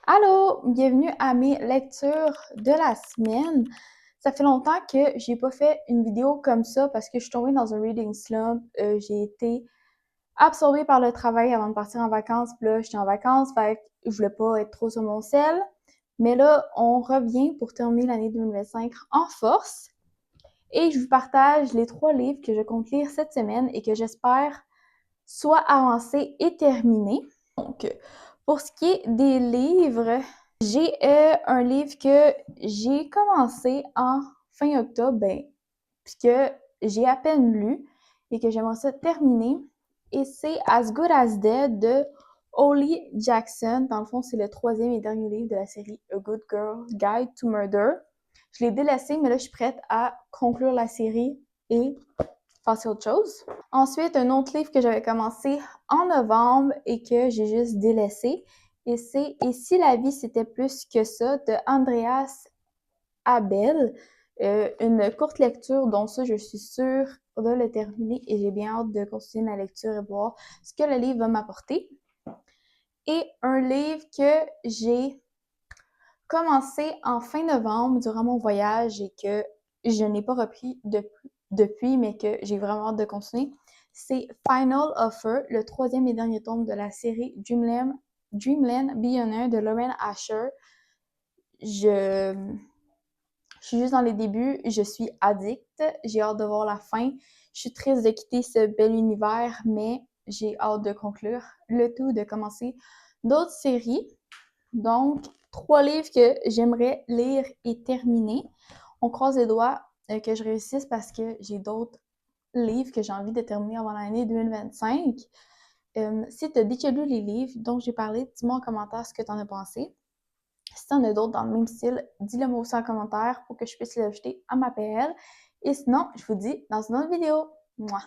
Allô, bienvenue à mes lectures de la semaine. Ça fait longtemps que j'ai pas fait une vidéo comme ça parce que je suis tombée dans un reading slump. J'ai été absorbée par le travail avant de partir en vacances. Puis là, j'étais en vacances, fait que je voulais pas être trop sur mon sel. Mais là, on revient pour terminer l'année 2025 en force. Et je vous partage les 3 livres que je compte lire cette semaine et que j'espère soit avancés et terminés. Donc, pour ce qui est des livres, j'ai un livre que j'ai commencé en fin octobre, puis que j'ai à peine lu et que j'aimerais ça terminer. Et c'est As Good As Dead de Holly Jackson. Dans le fond, c'est le 3e et dernier livre de la série A Good Girl Guide to Murder. Je l'ai délaissé, mais là, je suis prête à conclure la série et passer à autre chose. Ensuite, un autre livre que j'avais commencé en novembre et que j'ai juste délaissé, et c'est « Et si la vie c'était plus que ça » de Andreas Abel. Une courte lecture dont ça, je suis sûre de le terminer et j'ai bien hâte de continuer la lecture et voir ce que le livre va m'apporter. Et un livre que j'ai commencé en fin novembre durant mon voyage et que je n'ai pas repris depuis, mais que j'ai vraiment hâte de continuer. C'est Final Offer, le 3e et dernier tome de la série Dreamland Billionaire de Lauren Asher. Je suis juste dans les débuts, je suis addict, j'ai hâte de voir la fin. Je suis triste de quitter ce bel univers, mais j'ai hâte de conclure le tout, de commencer d'autres séries. Donc, 3 livres que j'aimerais lire et terminer. On croise les doigts que je réussisse parce que j'ai d'autres livres que j'ai envie de terminer avant l'année 2025. Si tu as déjà lu les livres dont j'ai parlé, dis-moi en commentaire ce que tu en as pensé. Si tu en as d'autres dans le même style, dis-le moi aussi en commentaire pour que je puisse les ajouter à ma PL. Et sinon, je vous dis dans une autre vidéo. Mouah!